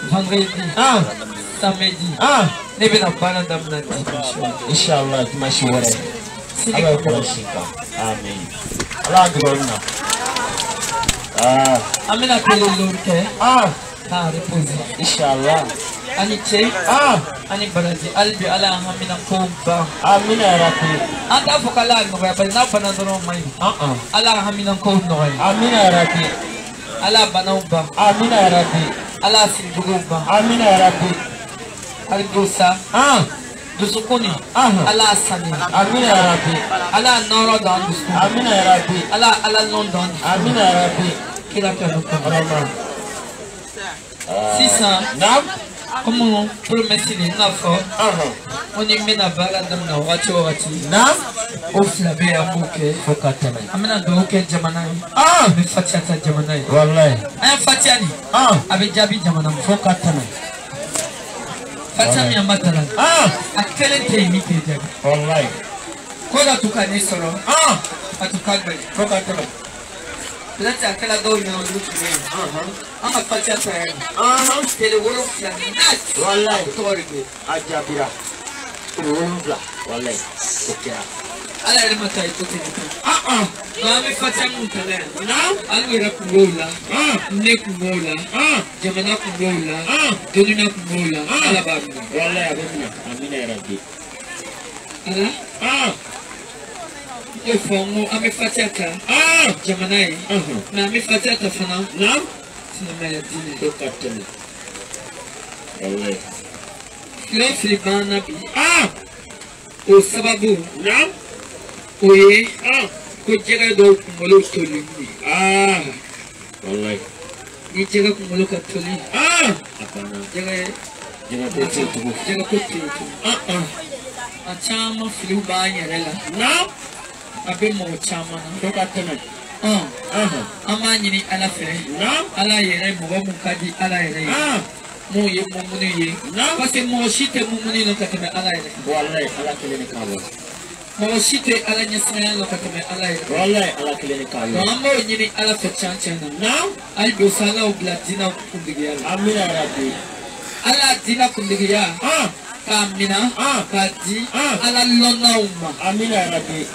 vendredi, samedi, ne bena bana damna dimanche. Inshallah dimanche wore. Allah kurashika. Amen. Allah gronna. Amena kele lorke. Repose. Inshallah. Ani che. Ani baraji albi ala hamina komba. Amin ya rabbi. Anta fokala no ya bana bana no mai. Ala hamina kom no ai. Amin ya rabbi. Ala bana umba. Amin ya rabbi. Ala silbuba. Amin ya rabbi. Algosa. Dusukuni. Ala sani. Amin ya rabbi. Ala noro dan dusukuni. Amin ya rabbi. Ala London. Amin ya rabbi. Kila kano Rama. Sisa. Naam. Comment promesse les nafo. On y met la balle dans la voiture. Naam. Ouf la baie à bouquet. Fokatana. Amena doke jamanai. Me fatiata jamanai. Wallahi. Aya fatiani. Avec Jabi jamanam. Fokatana. Fatiami amatala. A quel était imité Jabi. Wallahi. Koda tukane solo. Atukagbe. Fokatana. Let's say I go in on I'm a fatiata. Tell the world that. Wallahi. Sorry. Ajabira. Wallahi. Okay. Ala ile matai tote. Mami fatiamu tele. Alwira kubola. Ne kubola. Jamana kubola. Donina kubola. Ala babu. Wallahi abuna. Amina ya rabbi. Ala? Yo fongo ame fatiaka. Jamanai. Na ame fatiaka fana. Naam. Sinema ya dini. Fokatana. Wallahi. Lo filibana bi. O sababu. Naam. Oye. Ko jega do kumolo toli. Wallahi. Ni jega kumolo ka toli. Apana. Jega kote tugu. Jega kote. Achama filiba nyerela. Naam. Abe mo chama na. Fokatana. Ama nyini ala fe. Naam. Ala yere mo ba mukadi ala yere. Mo ye mo munu ye. Parce que mo shite mo munu no kateme ala yere. Wallahi ala kelene kawo. Mo shite ala nyasana no kateme ala yere. Wallahi ala kelene kawo. Mo nyini ala fe chanchana. Naam. Al do sala o bladina kundigiya. Amina rabbi. Ala dina kundigiya. Kamina. Kadi. Ala lona umma. Amina rabbi.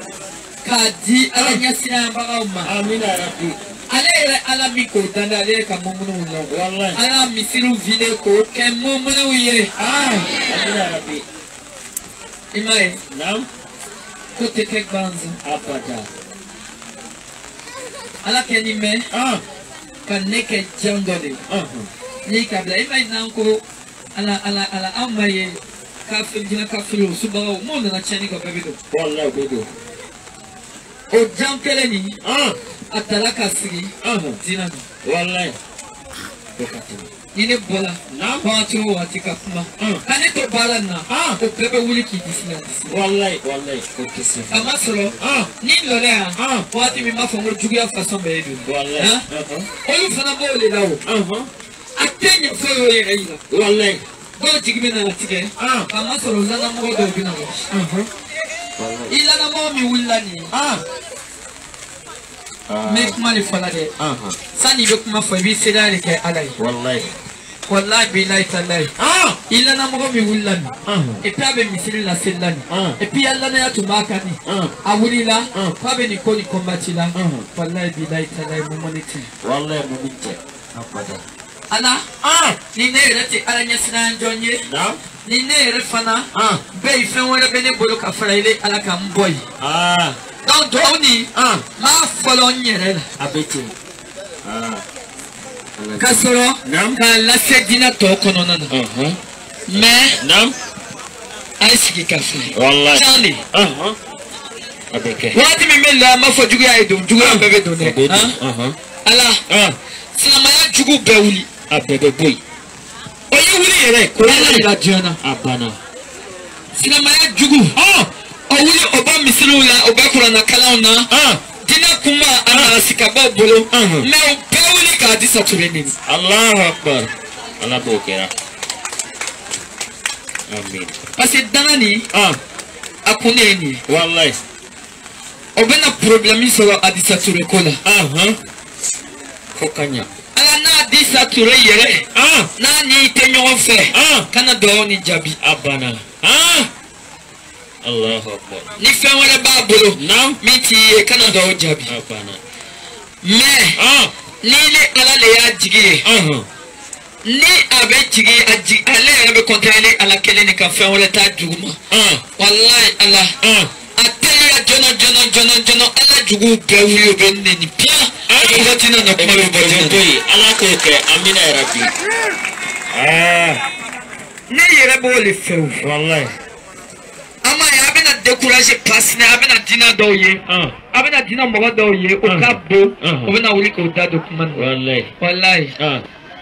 Kadi ala nyasina baga umma. Amina rabbi. Ale ala miko danda ale ka mumunu no. Wallahi. Ala misiru vile ko ke mumunu ye. Amina rabbi. Imai. Naam. Ko te kek banza. Abada. Ala ke ni me. Ka neke jangole. Ni kabla imai nanko ala amaye ka fingina ka filo subago mo na chani ko bebido. Wallahi bedo. O jankele ni. Atalaka sigi. Dina. Wallahi. Fokatana. Nini bola. Naam. Pacho watika kuma. Kani to bala na. O bebe wuli ki disina. Wallahi. Okisi. Ama solo. Ni lole ha. Wati mi mafongo jugia fason be edu. Wallahi. Olu fana bo le dawo. Atenye foyo ye reina. Wallahi. Go jigime na tike. Ama solo lana mo do bina wo. Wallahi. Ilana mo mi wulani. Make money for that. Sani be kuma fo bi sedare ke alai. Wallahi billahi tallahi. Ila na mo mi wulani. E pa be misiri la selani. E pi alla na ya tumaka ni. Awulila pa be ni ko ni kombatila. Wallahi billahi tallahi mo moniti. Wallahi mo bitte. Abada. Ala ni ne rete ala nyasina njonye. Ni ne refana. Be ife wona be ne bolo ka fraile ala ka mboy. Don't Tony, ma follow nyere abeti. Kasoro, ka la sedina to kono nana. Mais nam aisiki kafe. Wallahi. Charlie. Abeke. Wati mi mela ma fo jugu ya edo, jugu ya bebe do ne. Ala. Sinama ya jugu be wuli. Abebe boy. Oye wuli yere ko la la diona. Abana. Sinama ya jugu. Owuli oba misiru la oba kurana kalauna. Dina kuma ana sikaba bolo. Me obewuli ka disa tureni. Allahu akbar. Allah bokera. Amin. Parce que danani akuneni. Wallahi. Obena problemi solo adisa turekola. Kokanya. Ala na adisa ture yere. Na ni te ɲɔgɔn fɛ kana dɔw ni jaabi a banna Allahu akbar ni fɛn wɛrɛ b'a bolo min t'i ye kana dɔw jaabi a banna mais ni ne ala de y'a jigi ye ni a bɛ jigi ale yɛrɛ bɛ kɔntan ni ala kelen de ka fɛn wɛrɛ t'a jugu ma wallahi ala a teliya jɔnɔ ala jugu bɛɛ wuli o bɛ nɛni piya waati na kuma bɛ bɔ jɔn ala k'o kɛ amina yarabi ne yɛrɛ b'o de fɛ o wallahi ama ye a bɛna décourager pasine a bɛna dina dɔw ye a bɛna dina mɔgɔ dɔw ye o ka bon o bɛna wuli k'o da don kuma na wallahi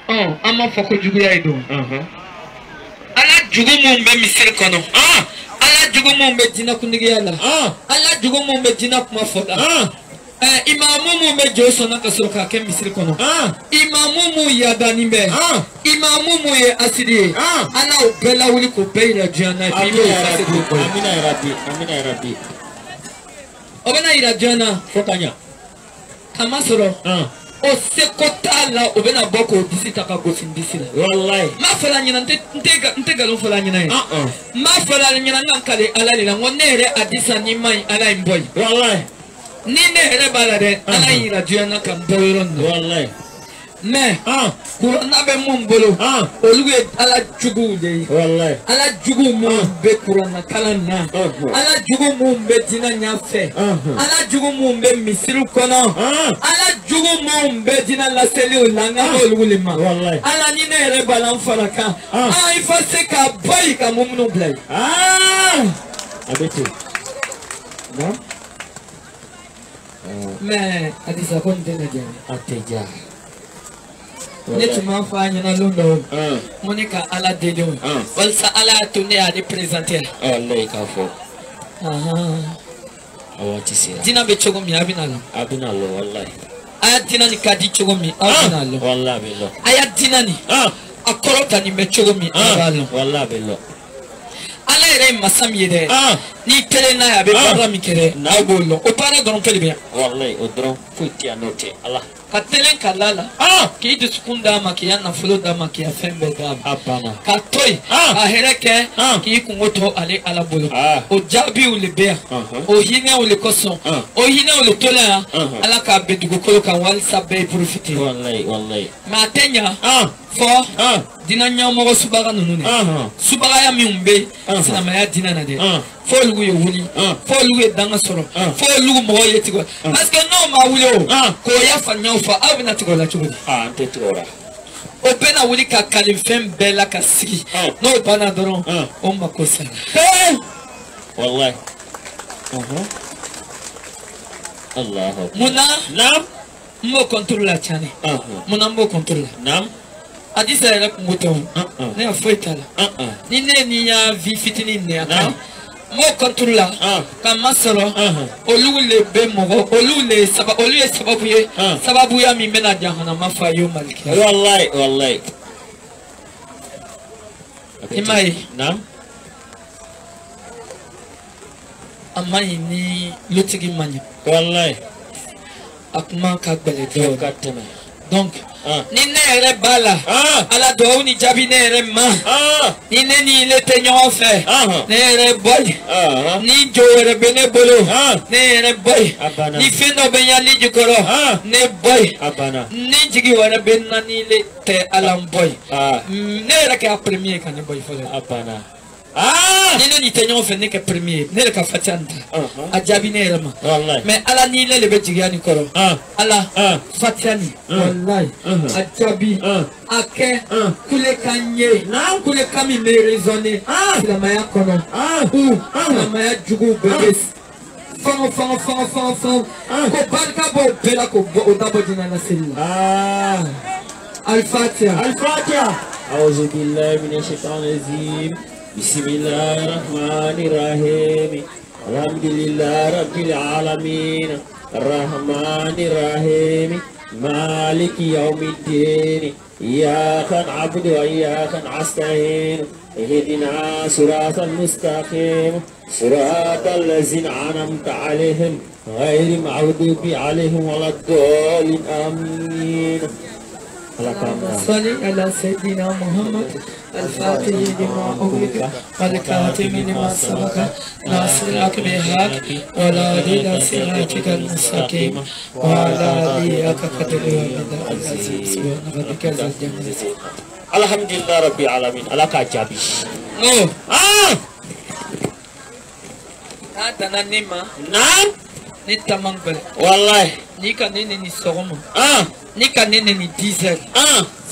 an m'a fɔ ko juguya ye don ala jugu mun bɛ misiri kɔnɔ ala jugu mun bɛ dina kuntigiya la ala jugu mun bɛ dina kuma fɔ la imamu mun bɛ jɔ sɔnna ka sɔrɔ k'a kɛ misiri kɔnɔ imamu mun yadani bɛ imamu mun ye asidi ye ala o bɛɛ lawuli k'o bɛɛ yira jɔn na bi b'o fase k'o bɔ amina yarabi o bɛna yira jɔn na fo ka ɲa kama sɔrɔ o seko t'a la o bɛna bɔ k'o disi ta ka gosi disi la wallahi n b'a fɔ la ɲɛna n tɛ nkalon fɔ la ɲɛna ye n b'a fɔ la ɲɛna n ka kale ala de la n ko ne yɛrɛ a disa ni ma ɲi ala ye n bɔ yen wallahi ni ne yɛrɛ b'a la dɛ ala yira jɔn na ka n bɔ yɔrɔ nin na wallahi mais kuranna bɛ mun bolo olu ye ala juguw de ye wallahi ala jugu mun bɛ kuranna kalan na ala jugu mun bɛ dina ɲɛfɛ ala jugu mun bɛ misiriw kɔnɔ ala jugu mun bɛ dina laseliw la n ka bɔ olu le ma ala ni ne yɛrɛ b'a la n fara kan i fa se ka bɔ yen ka mumunu bila yen a bɛ ten mais Adisa ko nin tɛ ne diya a tɛ diya ne tun b'a fɔ a ɲɛna don dɔw ko ne ka ala deli o walasa ala y'a to ne y'ale présenter wallahi k'a fɔ a waati sera dina bɛ cogo min a bɛna lɔ a bɛna lɔ wallahi a y'a dina nin ka di cogo min aw bɛna lɔ wallahi a bɛ lɔ a y'a dina nin a kɔrɔ ta nin bɛ cogo min a b'a lɔ wallahi a bɛ lɔ ala yɛrɛ ye masa min ye dɛ n'i kelen n'a ye a bɛ baara min kɛ dɛ aw b'o lɔ o baara dɔrɔn kelen bɛ yan wallahi o dɔrɔn foyi tɛ yan n'o tɛ ala ka telen ka la la k'i dusukun d'a ma k'i ya nafolo d'a ma k'i ya fɛn bɛɛ d'a ma a banna ka to yen ka hɛrɛ kɛ k'i kungo to ale ala bolo o jaabiw le bɛ yan o hinɛw le kosɔn o hinɛw le tola yan ala k'a bɛn dugukolo kan walisa bɛɛ ye profite wallahi wallahi mɛ a tɛ ɲa fɔ dina ɲɛmɔgɔ subaga ninnu de subagaya minnu bɛ silamɛya dina na dɛ fo olu ye wuli fo olu ye danga sɔrɔ fo olu mɔgɔw ye tigɛ parce que n'o ma wuli o k'o ya faamuyaw fɔ aw bɛna tigɛ o la cogo di an tɛ tigɛ o la o bɛna wuli ka kali fɛn bɛɛ la ka sigi n'o banna dɔrɔn o mako sara wallahi Allahu munna naam n b'o contrôle la tiɲɛ de munna n b'o contrôle la naam Adisa yɛrɛ kungo tɛ o ne ka foyi t'a la ni ne ni ya vi fitinin ne ya kan n b'o contrôle la ka masɔrɔ olu le bɛ mɔgɔ olu ye sababu ye sababuya min bɛna jahanama fa ye o malikiya wallahi wallahi i m'a ye naam a ma ɲi ni lotigi ma ɲi wallahi a kuma ka gɛlɛn dɔɔnin ka tɛmɛ donc ni ne yɛrɛ b'a la ala duwawu ni jaabi ne yɛrɛ ma ni ne ni ile tɛ ɲɔgɔn fɛ ne yɛrɛ bɔ yen ni jo wɛrɛ bɛ ne bolo ne yɛrɛ bɔ yen ni fɛn dɔ bɛ n ya ni jukɔrɔ ne bɔ yen ni jigi wɛrɛ bɛ na ni ile tɛ ala n bɔ yen ne yɛrɛ kɛ a premier ka ne bɔ yen fɔlɔ ni ne ni tɛ ɲɔgɔn fɛ ne kɛ premier ne yɛrɛ ka fatiha nin ta a jaabi ne yɛrɛ ma mais ala ni ile le bɛ jigiya nin kɔrɔ ala fatiha nin wallahi a jaabi a kɛ kulekan ye kulekan min bɛ raisonner silamɛya kɔnɔ ou silamɛya juguw bɛɛ bɛ fɔngɔ ko barika b'o bɛɛ la k'o dabɔ dina la seli la al-fatiha a'udhu billahi minash shaitanir rajim bismillahir rahmanir rahim alhamdulillahi rabbil alamin arrahmanir rahim maliki yawmiddin iyyaka na'budu wa iyyaka nasta'in اهدنا صراط المستقيم صراط الذين أنعمت عليهم غير المغضوب عليهم ولا الضالين آمين صل على سيدنا محمد الفاتح لما أغلق والكاتم لما سبق ناصرك بالحق ولا إلى صراطك المستقيم وعلى آله قدر ومقدار العظيم سبحان ربك ذي الجلال. الحمد لله رب العالمين. على كاجابيش. هذا ننما. نعم. نتمنى. والله. نيكا نيني نسوما. Nika nene ni diesel.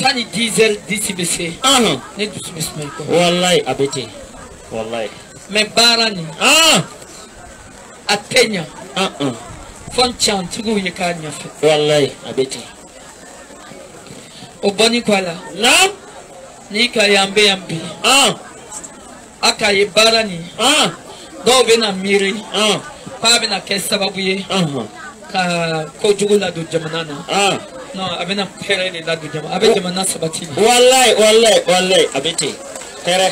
Sani diesel disi bese. Ne dusu besme ko. Wallahi abete. Wallahi. Me barani. Atenya. Fon chan tugu yekanya fe. Wallahi abete. Oboni kwala. Naam. Nika yambe. Aka ye barani. Do bena miri. Pa bena kesababu ye. Ka ko jugula do jamanana. No, abena pere ni la dujama. Abe jamana sabati. Wallahi abete. Pere.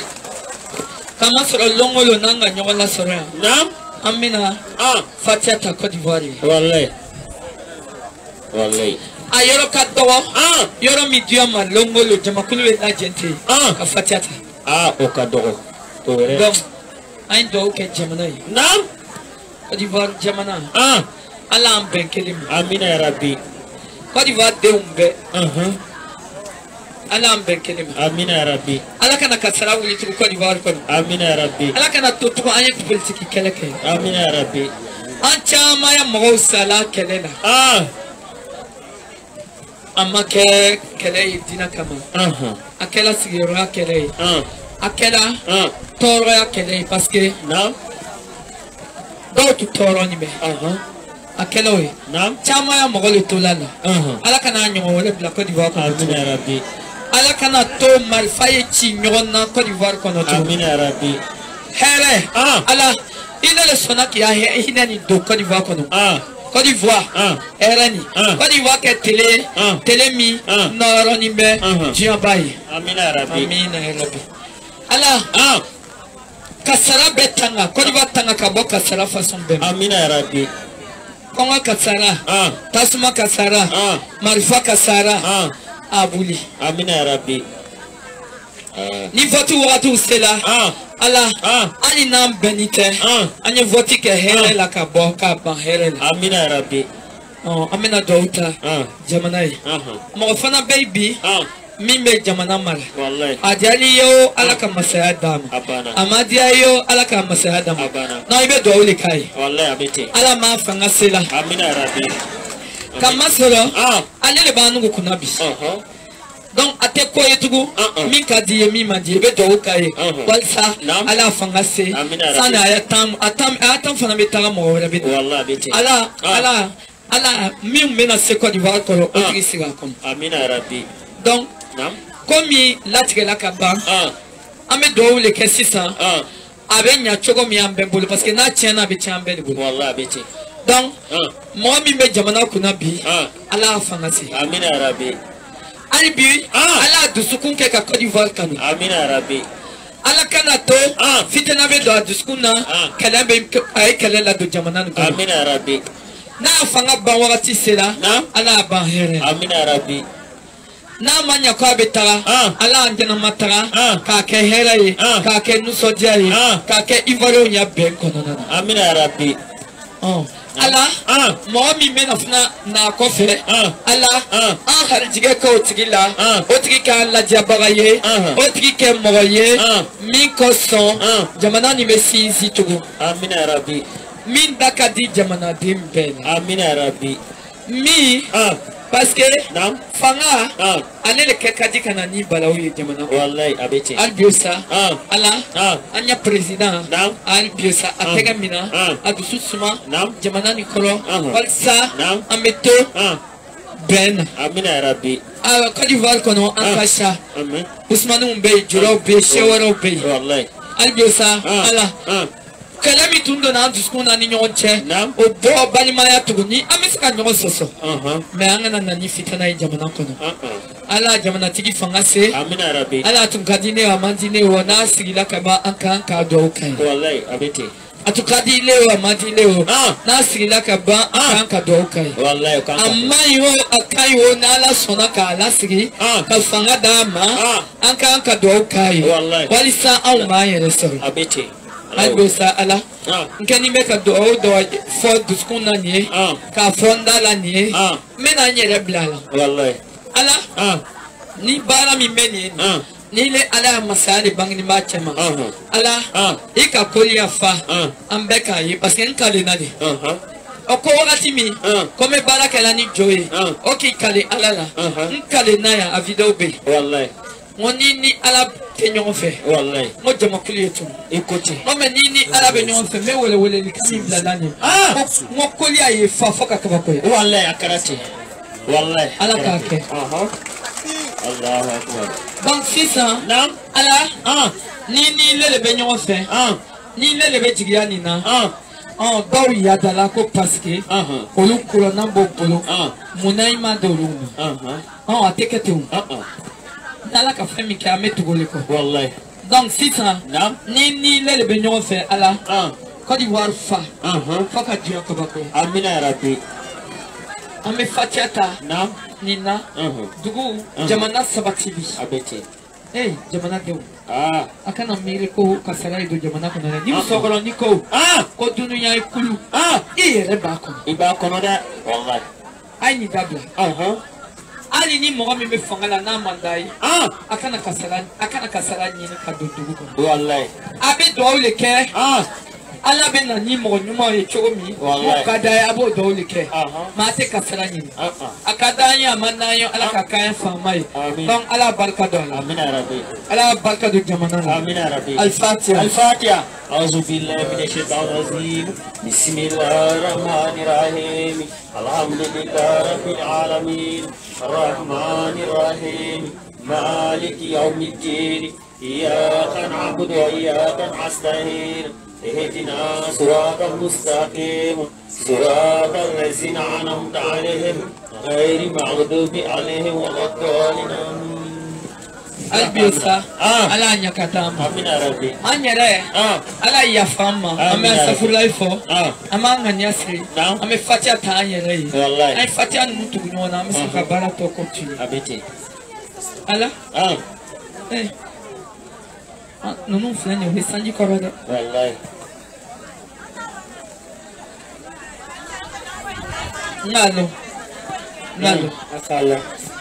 Kama soro longo lo nanga nyola soro. Naam. Amina. Fatiata Côte d'Ivoire. Wallahi. Ayoro katowa. Yoro mi diama longo lo jama kulu la gente. Ka Fatiata. Okadogo. Tore. Donc, ain do ke jamana. Naam. Côte d'Ivoire jamana. Allah am benkelim. Amina ya Rabbi. Côte d'Ivoire de umbe. Allah am benkelim. Amina ya Rabbi. Allah kana kasara wuli tu Côte d'Ivoire kono. Amina ya Rabbi. Allah kana to to anye politique keleke. Amina ya Rabbi. An chama ya mo sala kelela. Amma ke kele dina kama. Akela sigiro kele. Akela toro ya kele parce que non do tu toro ni be. Akela we. Non chama ya mo le tolala. Allah kana nyo wala bla Côte d'Ivoire. Amina ya Rabbi. Allah kana to malfaye chi nyona Côte d'Ivoire kono to. Amina ya Rabbi. Here. Allah ina le sona ki ya ina ni do Côte d'Ivoire kono. Côte d'Ivoire, Erani, Côte d'Ivoire qui est télémi, Noronimbe, Djambaye. Amina Rabbi. Amina Rabbi. Allah, Kassara Betanga, Côte d'Ivoire Tanga Kabo Kassara façon ben. Amina Rabbi. Konga Kassara, Tasuma Kassara, Marifa Kassara, Abouli. Amina Rabbi. Ni vote watu usela. Allah, ani nam benite. Ani vote ke here la kabo ka ban here la. Amina Rabbi. Amina douta. Jamanai. Mo fana baby. Mimbe jamana mala. Wallahi. Ajali yo ala ka masaya dam. Abana. Amadia yo ala ka masaya dam. Abana. Na ibe do ule kai. Wallahi abete. Ala ma fanga sela. Amina Rabbi. Kama solo. Ale le banu ko kunabi. Donc ate ko yetugu min ka di mi ma di be do kai walsa ala fanga se sana ya atam fana be tara mo wala be wallahi bete ala min mena se ko di va ko o trisi ga kom amina Rabbi. Donc comme latige la ka ban ame do le ke sisa abe nya chogo mi ambe bulu parce que na tiena be chambe le bulu wallahi bete. Donc mo mi be jamana kuna bi ala fanga se amina Rabbi. Alibi, ala dusukun ke ka Côte d'Ivoire kanu. Amina Rabbi. Ala kanato, fitna be do dusukuna, kalambe ay kalala do jamana no. Amina Rabbi. Na fanga ban wakati sela, ala ban here. Amina Rabbi. Na manya ko betara, ala andena matara, ka ke here, ka ke nuso diari, ka ke Ivoire nya ben kono na. Amina Rabbi. Allah, moi mi mena fna na kofe. Allah, harjige ko tigila, otigi ka la jabaraye, otigi ke moye, min ko son, jamana ni mesi zitugu. Amina Rabbi. Min dakadi jamana dimben. Amina Rabbi. Mi, parce que fanga, ale le kekadi kana ni balawi jamana. Wallahi abete. Albiosa, Allah, anya président, albiosa atega mina, adusu suma, jamana ni kolo, walsa, ameto, ben. Amina Rabbi. Côte d'Ivoire kono ankasha. Amen. Ousmane Mbe, Juro Be, Shewaro Be. Wallahi. Albiosa, Allah. Kalami tundo na dusku na ni nyonche o bo balimaya tuguni amesika nyogo soso me angana na ni fitana jamana kono ala jamana tigi fanga se amina Rabbi. ala tum kadine wa manzine wa na sigila kaba anka do kai wallahi abete. atukadi leo amadi leo na sirila ka ba kan ka do kai wallahi kan amma yo akai wo na la sona ka la siri ka fanga dama an kan ka do kai wallahi walisa au ma yele so abete algo sa ala nkeni me ka do fo duskun na ni ka fonda la ni me na nyere blala wallahi ala ni bara mi meni ni le ala masali bangni machema ala ika kolia fa ambeka yi parce que nkale nani oko wakati mi kome baraka la ni joye oki kale ala la nkale naya a video be wallahi ngoni ni ala kenyon fe wallahi mo jama kulietu écoutez ngome ni ala be nyon fe me wele ni kasi bladani mo kolia yi fa foka kabako wallahi akarati wallahi ala kake Allah akbar. Donc c'est ça. Non. Allah. Ni le benyon fait. Ni le betigia nina. Baou ya dala ko parce que olu kolona bopolo. Munaima dolum. Atekete. Dala ka fait mi ka metugole ko. Wallahi. Donc c'est ça. Non. Ni le benyon fait Allah. Côte d'Ivoire fa. Fa ka Dieu ko bako. Amina rabbi. Ame fatiata. Non. Nina dugu jamana sabatibi abete jamana deu akana mire ko kasara do jamana ko na ni sogoro ni ko ko dunuya ikulu reba ko iba ko no da wallahi ai ni dabla ali ni mo me fangala na mandai akana kasara ni ka dugu ko wallahi abe do le ke ala bena ni mo nyuma ye chomi kada ya bo do like ma te kasara ni akada ya manayo ala ka kaya famai donc ala barka do amina rabbi ala barka do jamana amina rabbi al-fatiha a'udhu billahi minash shaitanir rajim bismillahir rahmanir rahim alhamdulillahi rabbil alamin arrahmanir rahim maliki yawmiddin iyyaka na'budu wa iyyaka nasta'in اهدنا صراط المستقيم صراط الذين أنعمت عليهم غير المغضوب عليهم ولا الضالين Albiosa ala nyakata amina rabbi anyere ala yafama ame safula ifo amanga nyasri ame fatia ta anyere wallahi ai fatia mutu nyona ame saka bara to continue abete ala non flani o sanji korada wallahi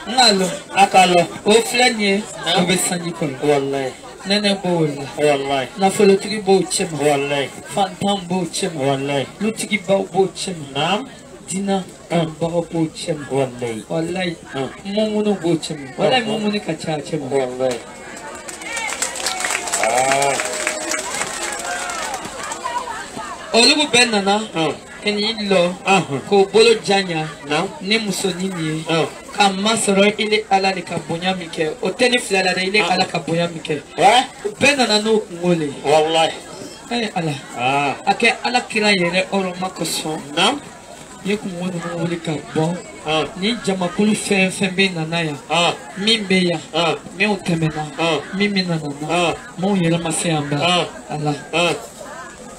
ngalo akalo o flani o sanji korada wallahi nene bola wallahi na folo tigi bo chema wallahi fantam bo chema wallahi lutigi bo chema nam dina ba bo chema wallahi mumuno bo chema wallahi mumuno kacha chema wallahi olugu benana keni lo ko bolo janya ni musonini ka masoro ile ala ni kabonya mike oteni flala ile ala kabonya mike benana no ngole wallahi ala ake ala kira yere oro makoso yeku ngone ngole ka bon ni jamakulu fembe nanaya mimbe ya me utemena mimi nanana mo yere masamba ala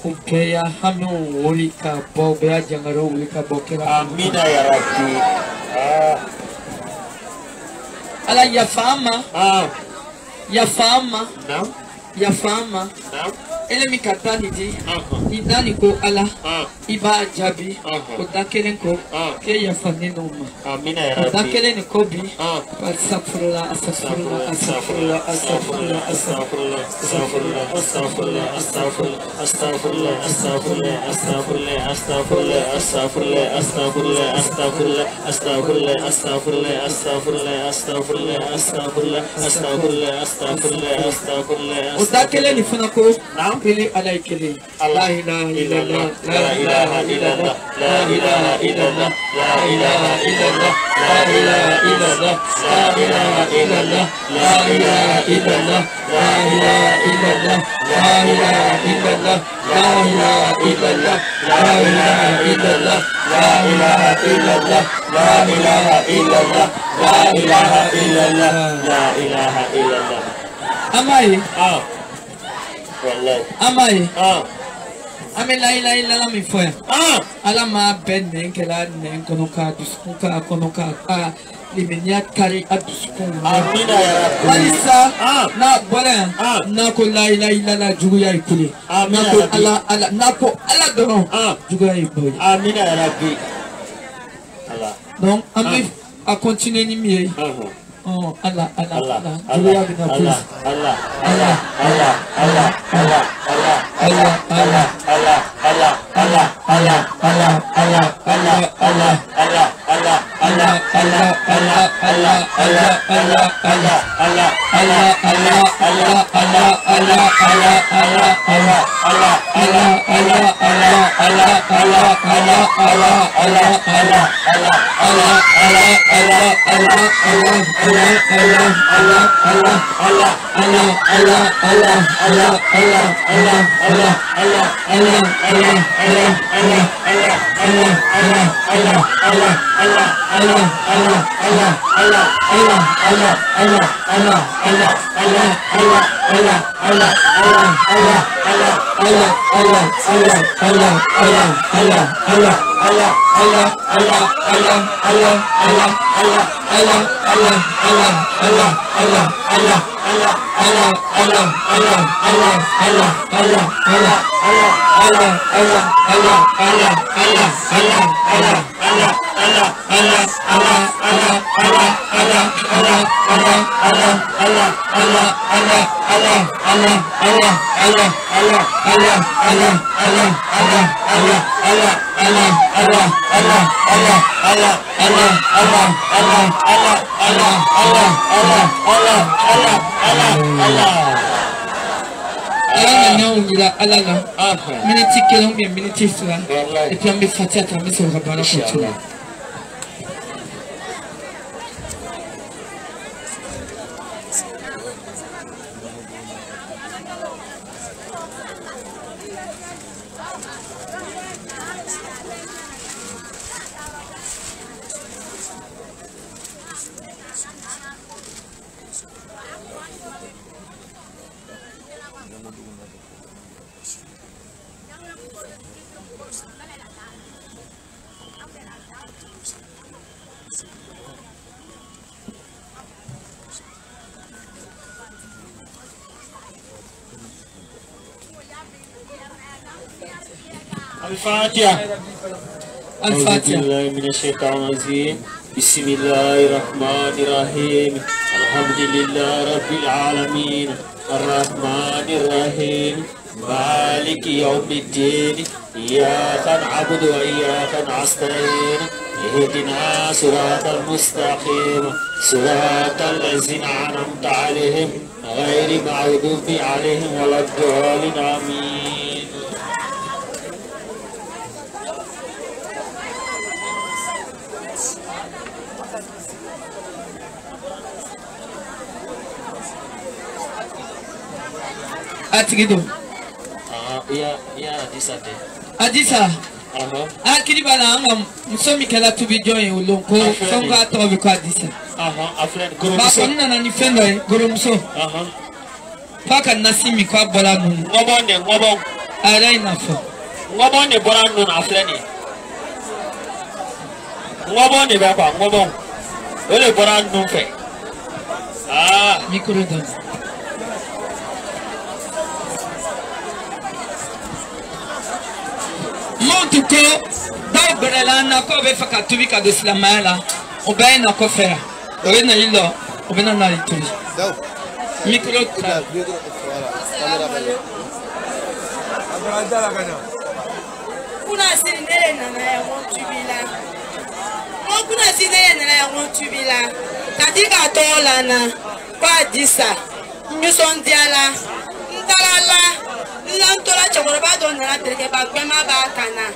ukeya hame ulika bo be ajangaro ulika bokera amina ya rabbi ala ya fama ele mikatani di idani ko ala iba jabi ko dakelen ko ke ya fanino ma amina ya rabbi dakelen ko bi astaghfirullah udakele ni funako pili alaikele la ilaha illallah la ilaha illallah la ilaha illallah la ilaha illallah la ilaha illallah la ilaha illallah la ilaha illallah la ilaha illallah la ilaha illallah la ilaha illallah la ilaha illallah la ilaha illallah la ilaha illallah la ilaha illallah la ilaha illallah amai wallahi amai ame la ila ila la mi foya ala ma ben ke la nen kono ka limenya kari aduskun amina ya rabbi walisa na bola na ko la ila ila la jugu ya ikule na ko ala na ko ala dono jugu ya ikule amina ya rabbi Allah donc ame a continuer ni mieux oh Allah jugu ya bina plus Allah minute kelon bien minute sera et puis on me fatigue à me sur le rabat continue. الفاتحة أعوذ بالله من الشيطان الرجيم بسم الله الرحمن الرحيم الحمد لله رب العالمين الرحمن الرحيم مالك يوم الدين إياك نعبد وإياك نستعين اهدنا صراط المستقيم صراط الذين أنعمت عليهم غير المغضوب عليهم ولا الضالين آمين. Atigido. Iya Adisa de. Adisa. Akili bana anga musomi kala tubijo e ulonko songa to bi ko Adisa. Aflen goromuso. Ba konna na ni fendo e goromuso. Paka nasimi kwa bola nu. Ngobon. Ara ina fo. Ngobon ne bola nu na afleni. Ngobon ne ba kwa ngobon. Ole bola nu fe. Micro don. Monte que dans Berlin, quand on veut faire tout vite de la main là, on va y encore faire. On va y aller là, on va y aller tout. Micro. Kuna sinere na ya wotubila. Mo kuna sinere na ya wotubila. Katika tola na kwa Adisa. Misondiala. Ntalala. Lantola chakoroba don na tereke ba gbema ba kana.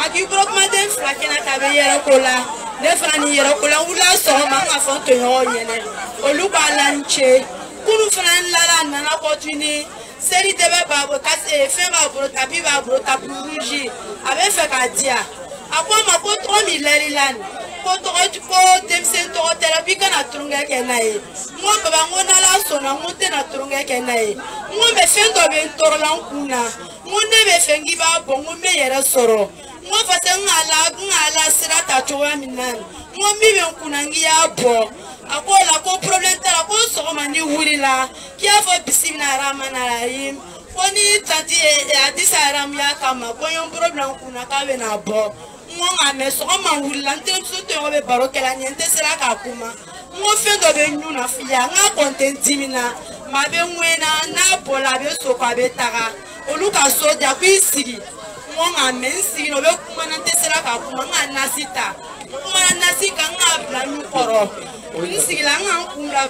Aki brokma den flakena kabe yero kola. Ne frani yero kola ula so ma ka fon to yo yene. Oluba lanche. Kunu fran lala na na opportunity. Seri debe ba bo kase fe ba bro tapi ba bro tapu rouge. Ave fe ka dia. Akwa ma ko 3000 lerilan. Ko demsen to therapy kana trunga kenae. Mo baba ngona la so na mo te na trunga kenae. Mo be fendo be torolan kuna. ngone be fengi ba bongo me yere soro ngo fate ngala sirata chowa minan ngo mibe kunangi ya bo akola ko problem tala ko so mani wurila kia fo bisimna ramana yim koni tati adisa ram ya kama ko yon problem kuna ka be na bo ngo ngame so ma wurila ntem so te ngo be barokela nyente sira ka kuma ngo fendo be nyuna fiya nga contentimina mabe ngwena na bola be so kwa be taga oluka so dia kwisigi ngo ngame nsigi no be kuma na tesira ka kuma nga nasita kuma nasika nga bla nyukoro Nisigila nga kumla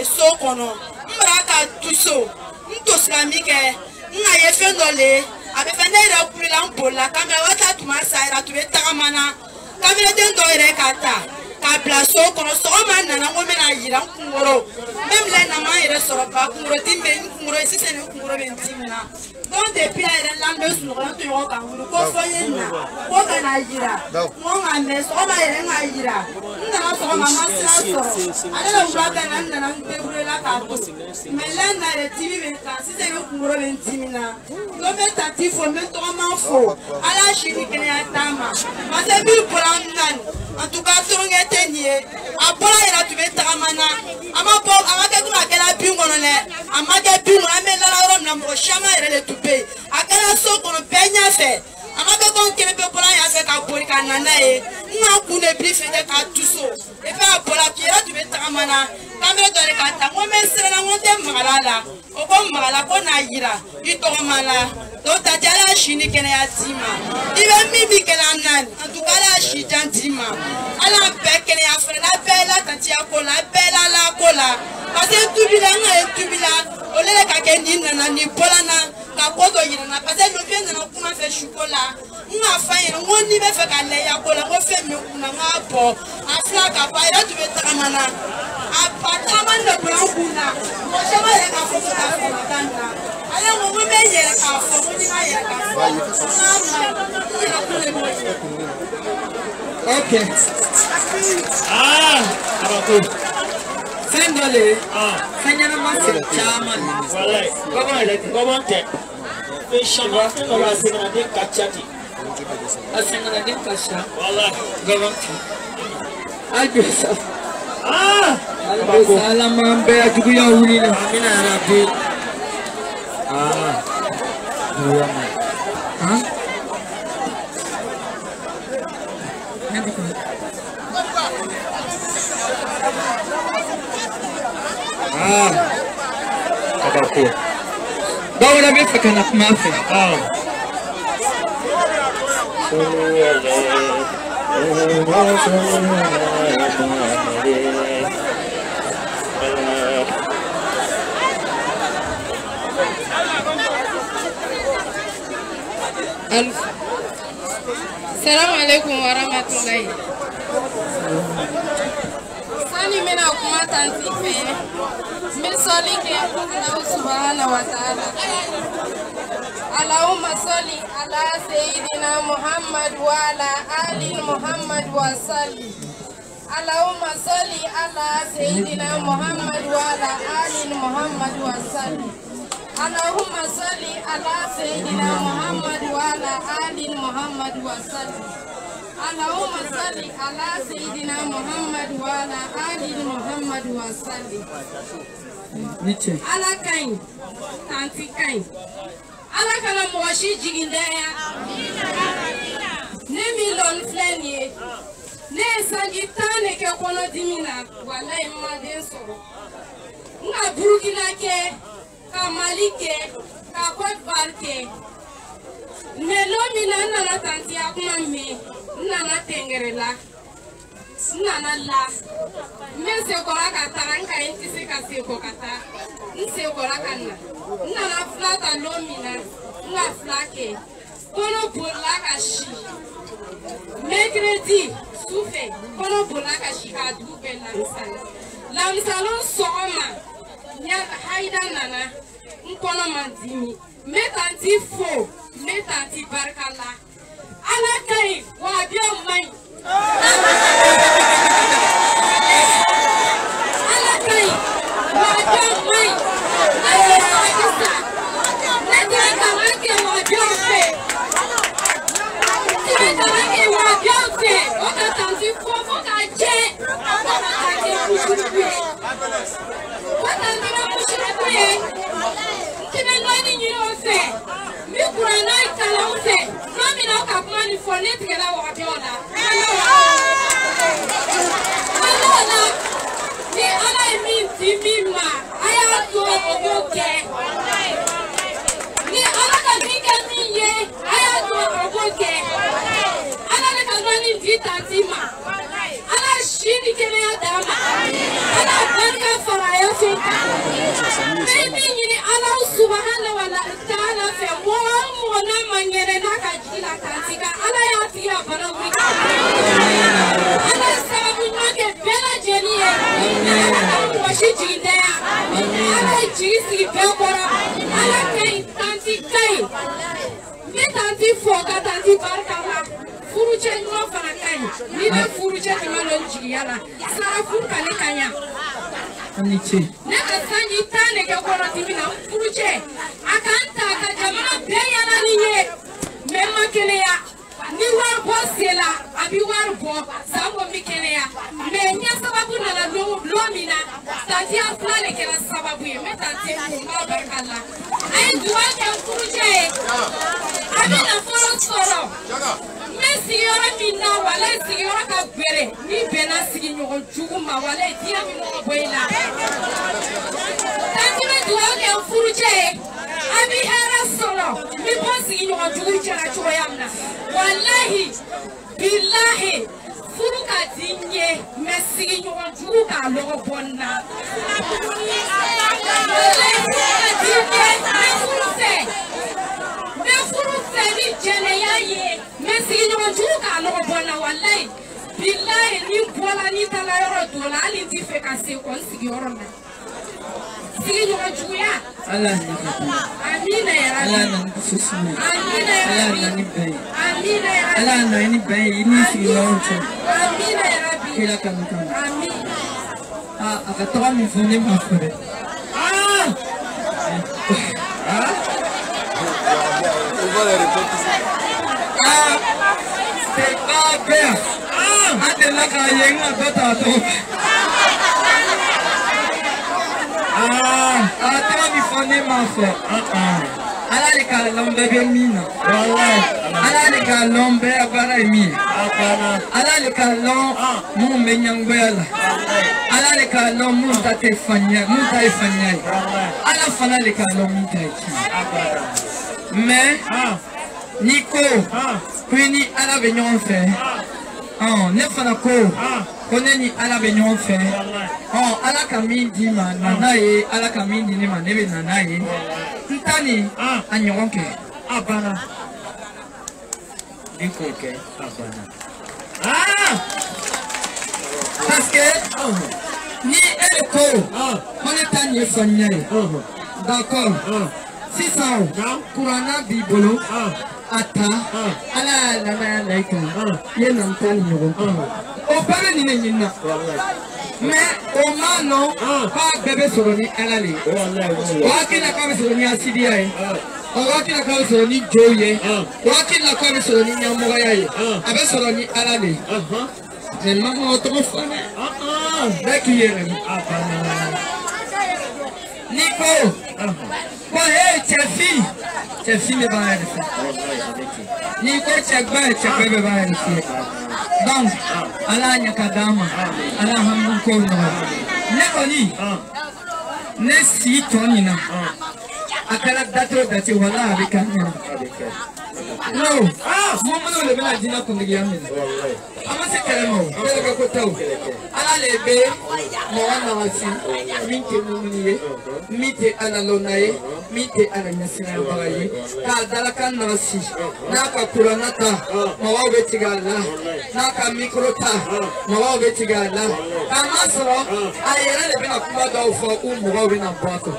so kono mbraka tuso ntoslamike nga yefendole abefende ira kulila mpola kamera wata tumasa ira tubeta mana kamera dendo ire kata kabla so kono so mana na ngome na yira nkungoro memle na ma ire soro ba kungoro timbe nkungoro sise ne nkungoro bentimna don depuis ire lambe so ko to yo ka nguru ko foyena ko kana yira mo ngame so ma ire nga yira ndana so mama sira so ala uraga na ndana mbebure la ka ko melanda re tv benka sise ne nkungoro bentimna do meta tifo mento ma fo ala shiri kene ya tama mase bi pola nan en tout cas toronge tenye apola ira tubeta amana amapo amake kuna kala bingono ne amake bingono amela la rom na mo shama ire le tupe akala so kono penya fe amake kon kene pe pola ya fe ka pori kanana e nga kune brief de ka tuso e fa apola kira tubeta amana kamera dore kata ngo mesere na ngonte magala o ko magala ko na yira ito mala do tajala shini kene ya tima ibe mimi kala nan en tout cas la shi jantima ala bekele ya frena bela tanti ya kola bela la kola parce que tubila nga tubila olele ka ke ni na ni polana ka koto yina na parce que no bien na kuma fe chocolat nga fa yina ngoni be fe ka le ya kola ko fe mi kuna nga po afla ka pa ira tu beta mana apata manda kuna mo chama le ka fo ka fe matanda ala mo me yera ka fo mo ni na yera ka fo na kule mo okay abako Fendole fanyana mase chairman wallahi comment te pe chama fendola sina de kachati asengana de kasha wallahi gawanti albisa albisa la mambe ajugu ya ulina amina ya rabbi abako bawona be fakana kumafe Assalamu alaikum wa rahmatullahi. Sani mena kuma tanti fe. Misali ke Allah subhanahu wa ta'ala. Allahumma salli ala sayyidina Muhammad wa ala ali Muhammad wa salli. Allahumma salli ala sayyidina Muhammad wa ala ali Muhammad wa salli. Allahumma salli ala sayyidina Muhammad wa ala ali Muhammad wa salli. Allahumma salli ala sayyidina Muhammad wa ala ali Muhammad wa salli. Ala kain tanti kain ala kana mwashi jigindaya ne milon flenie ne sangitane ke kono dimina wallahi maden soro nga Burkina ke ka Mali ke ka Côte d'Ivoire ke melo minana na tanti akuma me nana tengerela nana la mese koraka taranka intisi kasi kokata nse koraka nana flata lomina nga flake kono bolaka shi mercredi souffle kono bolaka shi ka dube lamsalo soma nya haida nana nkono mandimi metanti fo metanti barkala ala kai wa bio mai ala kai wa bio mai ala kai sa na fone tigɛ la wagati o la ni ala ye min di min ma a y'a to o b'o kɛ ni ala ka min kɛ min ye a y'a to o b'o kɛ ala de ka dɔnni di tanti ma ala si ni kɛnɛya d'a ma ala barika fara a fɛ kan n bɛ min ɲini ala subahana wa taala fɛ mɔgɔ o mɔgɔ n'a ma ɲɛnɛ n'a ka jigi la tanti kan ala y'a tigi ka bana wuli ka ala ye sababu ɲuman kɛ bɛɛ lajɛlen ye ala ka mɔgɔ si jigin tɛ yan ala ye jigi sigi bɛɛ kɔrɔ ala ka ɲi tanti ka ɲi n bɛ tanti fɔ ka tanti barika la furucɛ ɲuman fana ka ɲi n'i bɛ furucɛ ɲuman dɔn jigiya la sara furu ka ne ka ɲa ne ka sanji 10 de kɛ kɔrɔdimi na furucɛ a ka n ta ka jamana bɛɛ yala ni ye mɛ n ma kɛnɛya ni wari bɔ sela a bɛ wari bɔ san bɔ n bɛ kɛnɛya mɛ ɲɛ sababu nana don min na tantiya fila de kɛra sababu ye n bɛ tanti fo n b'a barika la a ye dugawu kɛ furucɛ ye a bɛ nafa sɔrɔ n bɛ sigiyɔrɔ min na walayi sigiyɔrɔ ka gbɛrɛ n'i bɛnna sigiɲɔgɔn jugu ma walayi diɲɛ bɛ nɔgɔ bɔ i la tanti bɛ dugawu kɛ furucɛ ye a bɛ hɛrɛ sɔrɔ n bɛ bɔ sigiɲɔgɔn jugu cɛla cogoya min na walahi bilahi furu ka di n ye mɛ sigiɲɔgɔn jugu k'a lɔgɔ bɔ n na walayi furu ka di n ye mɛ furu fɛ ni jɛnɛya ye mɛ sigiɲɔgɔn jugu k'a lɔgɔ bɔ n na walayi bilahi ni bɔla ni taala yɔrɔ dɔ la hali n tɛ fɛ ka se kɔ n sigiyɔrɔ la sigiɲɔgɔn juguya amina yarabi ala na ni susuma amina ala yarabi na ni bɛn amina yarabi ala na ni bɛn i ni sigiɲɔgɔn cɛ amina yarabi kira kanu kama amin a ka tɔgɔ min fɔ ne ma fɔ dɛ c'est pas bien an delila k'a ye n ka dɔ t'a dɔn a tɔgɔ min fɔ ne ma fɔ ala de k'a lɔn bɛɛ bɛ min na ala de k'a lɔn bɛɛ baara ye min ye ala de k'a lɔn minnu bɛ ɲɛngoya la ala de k'a lɔn minnu ta tɛ faniya minnu ta ye faniya ye ala fana de k'a lɔn min ta ye tiɲɛ mais n'i ko ko i ni ala bɛ ɲɔgɔn fɛ ne fana ko ne ni ala bɛ ɲɔgɔn fɛ ala ka min di ma nana ye ala ka min di ne ma ne bɛ nana ye n ta nin a ɲɔgɔn kɛ a banna ni k'o kɛ a banna parce que ni e de ko ne ta nin ye faniya ye d'accord sisan kuranna b'i bolo a ta ala y'a lamɛn la i kan i ye nan ta ni ɲɔgɔn kan o bɛɛ bɛ nin de ɲini na mais o m'a nɔ k'a bɛɛ bɛ sɔrɔ ni ala de ye o hakili la k'a bɛ sɔrɔ ni asidiya ye o hakili la k'a bɛ sɔrɔ ni jow ye o hakili la k'a bɛ sɔrɔ ni ɲɛmɔgɔya ye a bɛ sɔrɔ ni ala de ye mais n ma mɔgɔ tɔgɔ fɔ dɛ bɛɛ k'i yɛrɛ min n'i ko ko he cɛfin bɛ b'a yɛrɛ fɛ n'i ko cɛba ye cɛba bɛ b'a yɛrɛ fɛ donc ala ɲɛ ka d'an ma ala hamdu ko nɔgɔya ne kɔni ne sigi tɔ nin na a kɛra date o date wala a bɛ kɛ an ɲɛna non minnu de bɛna diinɛ kuntigiya minɛ an ma se kɛlɛ ma o kɛlɛkɛ ko tɛ o ala de bɛ mɔgɔ nagasi min tɛ mumuni ye min tɛ ala lɔnna ye min tɛ ala ɲɛsiranbaga ye k'a dalakan nagasi n'a ka kuranna ta mɔgɔw bɛ tigɛ a la n'a ka mikoro ta mɔgɔw bɛ tigɛ a la k'a ma sɔrɔ a yɛrɛ de bɛna kuma dɔw fɔ k'u mɔgɔw bɛna bɔ a kɔ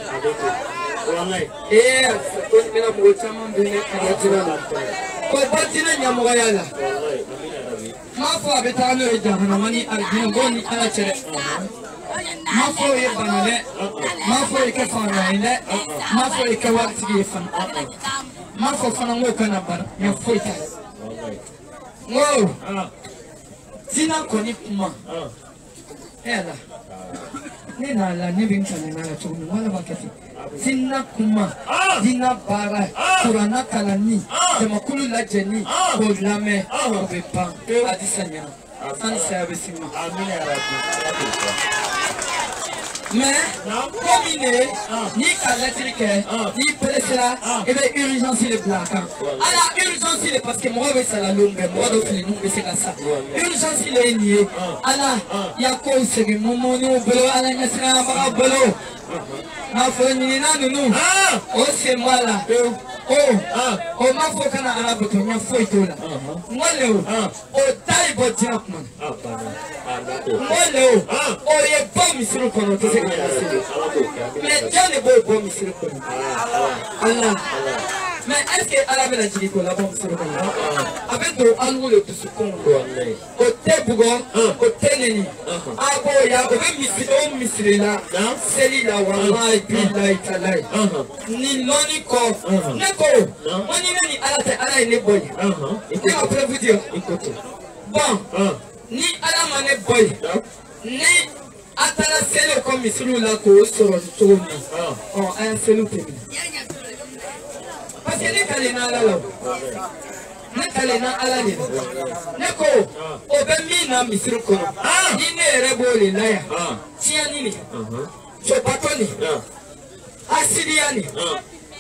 ko bɛna mɔgɔ caman bɛ ne adatira la ko batinɛ ɲɛmɔgɔya la m'a fɔ a bɛ taa n'o ye jahanama ni alijinɛ ko ni ala cɛ dɛ m'a fɔ o ye bana dɛ m'a fɔ o ye kɛ fanga ye dɛ m'a fɔ o ye kɛ waritigi ye fana m'a fɔ fana n k'o kana bana mɛ foyi t'a la n ko diinɛ kɔni kuma e la ne n'a la ne bɛ n kalan n'a la cogo min wala b'a kɛ ten Zina kuma, Dina bara, Kurana kalani, Demakulu la jeni, Kodlame, Obepan, Adisanya, Sansabesima. Mais, comme il est, ni électrique, ni pressera, et bien urgence il est black. Alors, urgence il est parce que moi, c'est la longue, moi, donc les noms, c'est comme ça. Urgence il est nié. Alors, il y a quoi, c'est que mon nom, bolo, à la naissance, bolo. Ma famille, non, oh, c'est moi là. Oh, ma foi, quand on a besoin, il faut être là. Moi, Léo, oh, taille, bon, diamant. Moi, Léo, oh, il est bon, monsieur le colonel. Mais Dieu n'est pas bon, monsieur le colonel. Allah. Mais est-ce que Allah veut la dire que la bombe sur le colonel? Avec de l'eau, le tout ce qu'on doit. Au thé bougon, au thé neni. Ah, bon, il y a un monsieur là. C'est lui là, wallah, et puis là, il là. Ni non, ni quoi. Neko, on y est, Allah est boy. Et après vous dire, écoutez. Bon, ni Allah m'en est boy. Ni atala selo comme Misrou là ko soro tourne. Oh, un selo pemi. Parce que les kalena là. Ne kalena ala ni. Neko, obemi na Misrou ko. Ni ne rebole là ya. Tiani ni. Chopatoni. Asiriani.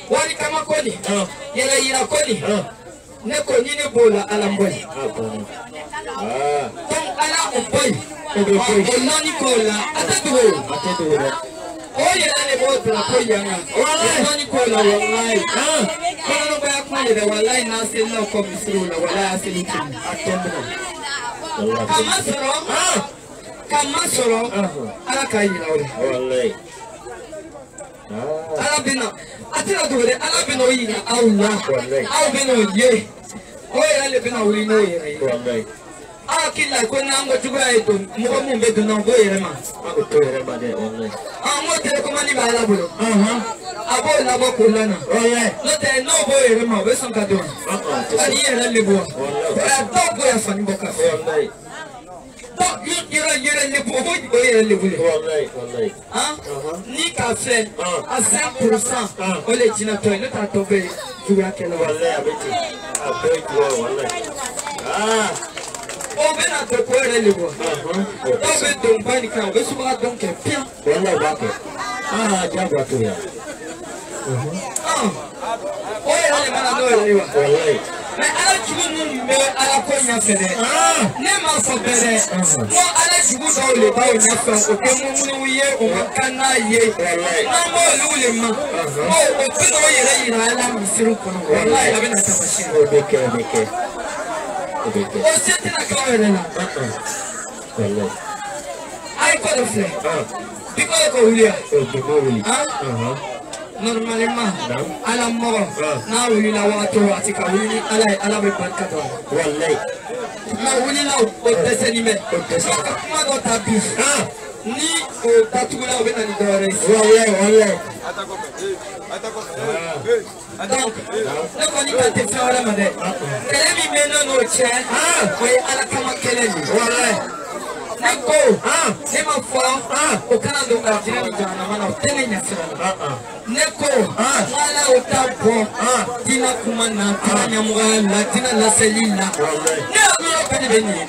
Wali kama koni. Yera koni. Neko ni ne bola ala mboi. Donc ala mboi. Olani kola atatuwe. Oh yera ne bola la koyanga. Olani kola wallahi. Kola no baya kwani de wallahi na se na ko Misrou la wallahi asili tini atombo. Kama soro ala kayila wala. Wallahi. Ala bina atira dole ala bina yina Allah. Ala bina ye. Oh yera le bina wuli no yera. Wallahi. Ah, qui l'a connu en Gotuga et tout, moi, mon bébé n'en voit rien. Ah, moi, tu es comment il va à la boule. Ah, bon, la boue pour l'année. L'autre est non, boy, vraiment, mais sans cadeau. Ah, il est là, les bois. Ah, donc, boy, à Fanny Boca. Donc, il y a les bois, il y a les boules. Ah, ni café, à 5%, on les dit, notre a tombé, tu vois qu'elle va aller. Ah, on va à te courir les bois. On va donc pas les camps, on va souvent donc bien. Ah, diable à tout. Ah, oh, elle est malade. Mais à la Djougou, mais à la poigne fait. N'est pas son père. Moi, à la Djougou, dans les bas, on a fait. Ok, mon mouillé, on va canailler. Non, moi, nous les mains. Moi, on peut nous y aller à la mission. Voilà, il avait la machine. Oh, c'était la caméra là. Aïe, quoi de faire? Tu connais quoi, William? Normalement, à la mort, na wuli la wato atika wuli ala be banka do. Wallahi. Na wuli la o deseni me. Ka kuma do tabi. Ni o tatula o be na ni dore. Wallahi. Donc, le koni ka te fa wala made. Kele mi meno no che. Ko ala kama kele ni. Wallahi. Neko, c'est ma foi, au Canada, on a dit que on Neko, voilà au tapo, Dina Kumana, Tanya Mourala, Dina la Céline. Ne pas venir.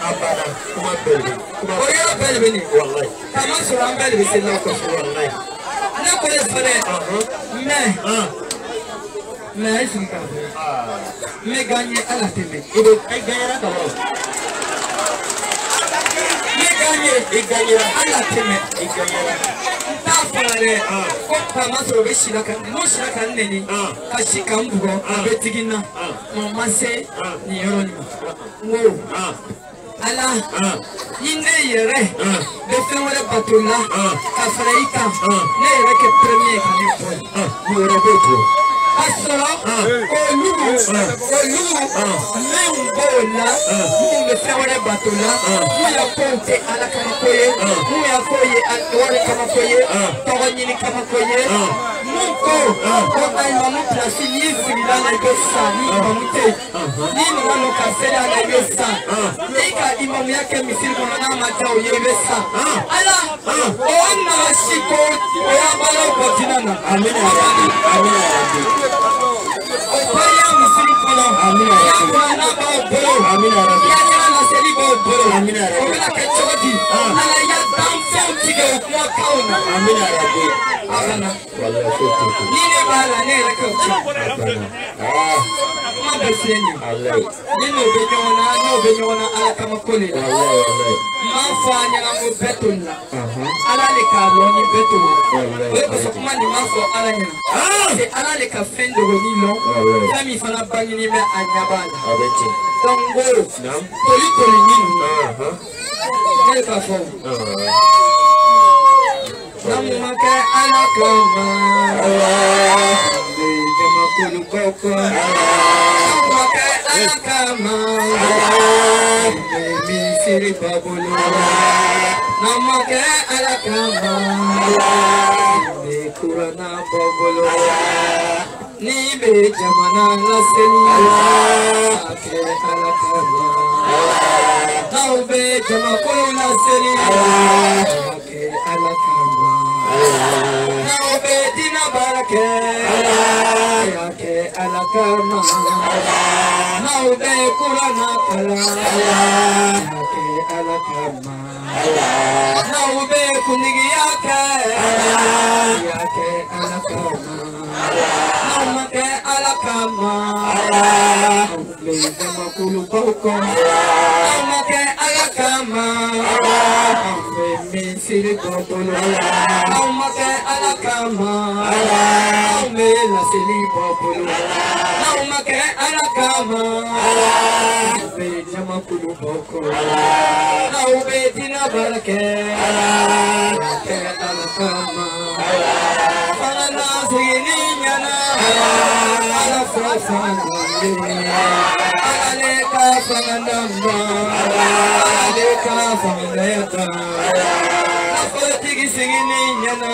Comment sur un bel c'est là Neko les frères, mais je suis mais gagner à la télé. Il gagnera d'abord. Il gagnera à la télé. Il gagnera. Comme sur le Chiracan, non Chiracan, Kachikambo, avec Tigina, mon massé, ni Yoronimo. Allah, il n'est rien. De faire le bateau là, Kafraïka, n'est rien que premier qui est pour. Asura, au loup, même beau là, nous me faire le bateau là, nous y a porté à la Kamakoye, nous y a foyé à la Kamakoye, Torani Kamakoye, mon corps, on a mamu plasi ni sirila na ibesa ni mamute ni mwana kasela na ibesa ni ka imamu yake misiri kwa na matao yebesa ala ona shiko ya bala kwa kinana amina amina opaya misiri kwa amina ya na ba bolo amina ya na seli ba bolo amina ona kechoti ala ya damfa tige kwa kauna amina rabbi abana wallahi sotu ni bala ne rakauci ma beseni Allah ni no benyona ala kama kole wallahi ma fanya na mo betulla ala le ka lo ni betulla we ko sokuma ni ma fo ala ni se ala le ka fendo ni lo fami fana bani ni me anyabala abeti dongo toli ni ne ka fo namaka ala kama jama kulu koko namaka ala kama misiri babulu namaka ala kama kurana babulu ni be jamana laseni ake ala kama na be jama kulu laseni ake ala kama na be dina barake ake ala kama na be kurana kala ake ala kama na be kunigi yake ala kama namake ala kama be jama kulu koko namake ala kama be misiri bobolo namake ala kama be la sili bobolo namake ala kama be jama kulu koko na be dina barake ala kama ana sini nyana ala fafana ale ka fananda ale ka fanayata afatigi sini nyana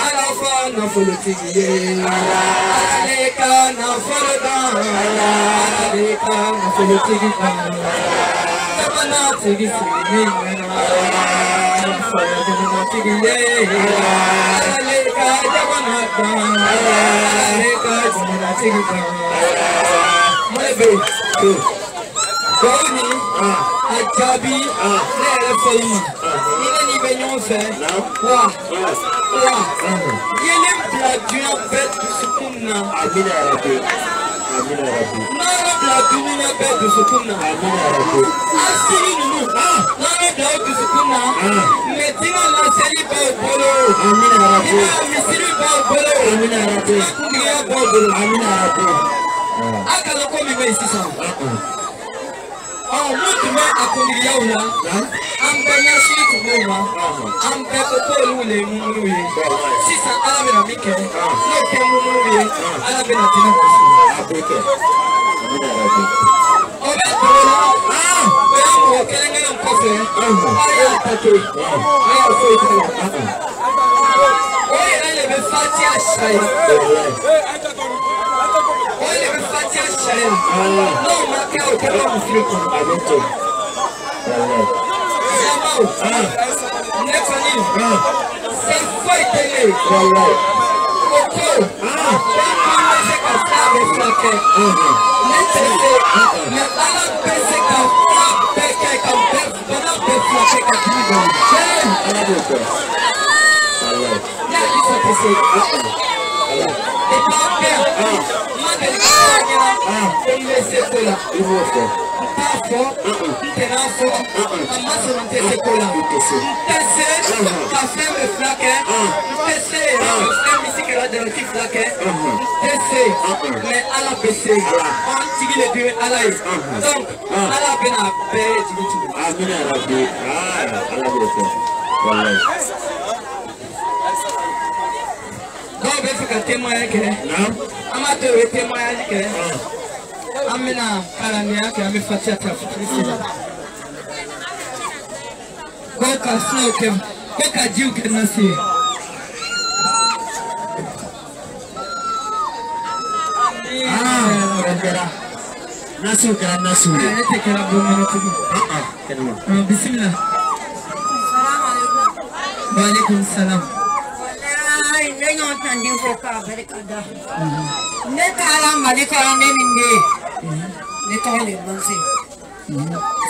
ala fana fulutigi ale ka na farda ale ka na fulutigi tabana tigi sini nyana ala fana tigi ale ka jabanata ale ka jamana tigi mebe Goni ajabi lere folma ina ni benyon fe wa yele bladuna bet sukunna amina rabbi nara bladuna bet sukunna amina rabbi asiri nu nara bladuna sukunna metina la seli ba bolo amina rabbi misiri ba bolo amina rabbi kungiya ba bolo amina rabbi akala ko mi be sisa mutume akundiri yauna ambanya shiri kumuma ambe kokolu le mumuye sisa alabe na mike no ke mumuye alabe na tina kusu abeke obe tola oya mo kelenge na mkofe aya tate aya foite oye ele be fati ashai oye be fati ashai no make o kelo mfiko abeto Jamau nefani se foi tele wallahi koko se ka sabe sake nete na ala pese ka peke ka bana pese ka kido ala boko wallahi na isa pese Don't be forgetting my I'm at the rate my Amina Karania, I'm a fatata. Go can smoke him. Go can you can see. Nasu kera nasu. Ne te kera bomana tugu. Bismillah. Wa alaikum salam. Wallahi ne yon tandi ko ka barkada. Ne kala malika ne minge. Ne tole bansi.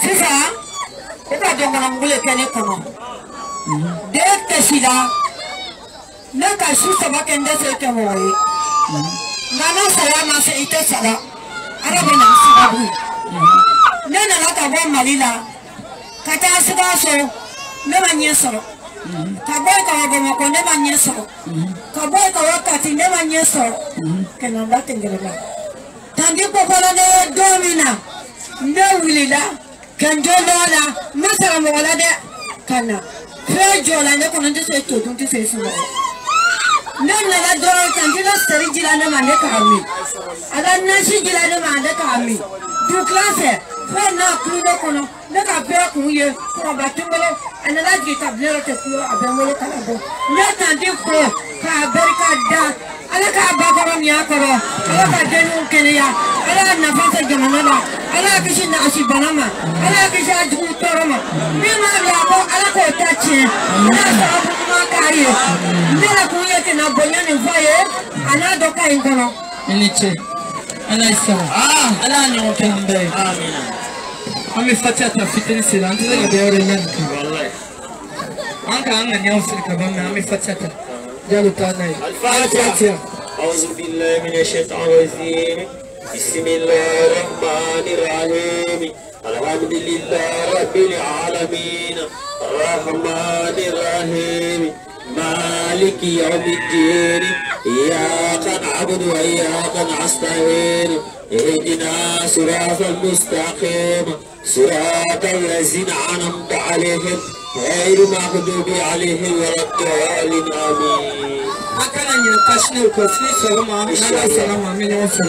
Sisa ko ka donga ngule kene kono. De tesila. Ne ka su saba kende se kemoyi. Nana saya masa ite sala. Ara bena sibabu. Nana laka bo malila. Kata sibaso ne manyeso. Kaboy ka wagoma ko ne manyeso. Kaboy ka wakati ne manyeso. Kenanda tengeleba. Tandi ko kola ne domina. Ne wilila. Kanjola masara mo wala de kana. Fejola ne kono ndese to tunti sesimo. Nana la doro tandila seri jilane mande kami. Ala nasi jilane mande kami. Du classe fe na kludo kono ne ka pe kuye ko batumbele anala ji tablero te kuyo abemolo kalabo. Ne tandi ko ka berka da ala ka bagoro mi akoro ala ka denu kenya ala na fata jamana ala kishi na asibanama ala kishi aju toroma mi ma ya ko ala ko tachi na sabu ma kariye nela kuye ke na bonya ne faye ana doka ingono Iniche. Ana isa. Ala nyo kembe. Amina. Ame fatia ta fitini sila. Antile ga beore nyan. Wallahi. Anka anga nyaw silka bamna ame fatia ta. Jalu ta nai. Al-Fatiha. أعوذ بالله من الشيطان الرجيم بسم الله الرحمن الرحيم الحمد لله رب العالمين الرحمن الرحيم مالك يوم الدين إياك نعبد وإياك نستعين اهدنا صراط المستقيم صراط الذين أنعمت عليهم غير المغضوب عليهم ولا الضالين آمين. Akana nyina kashne ko sini so ma na salamu amene wo so.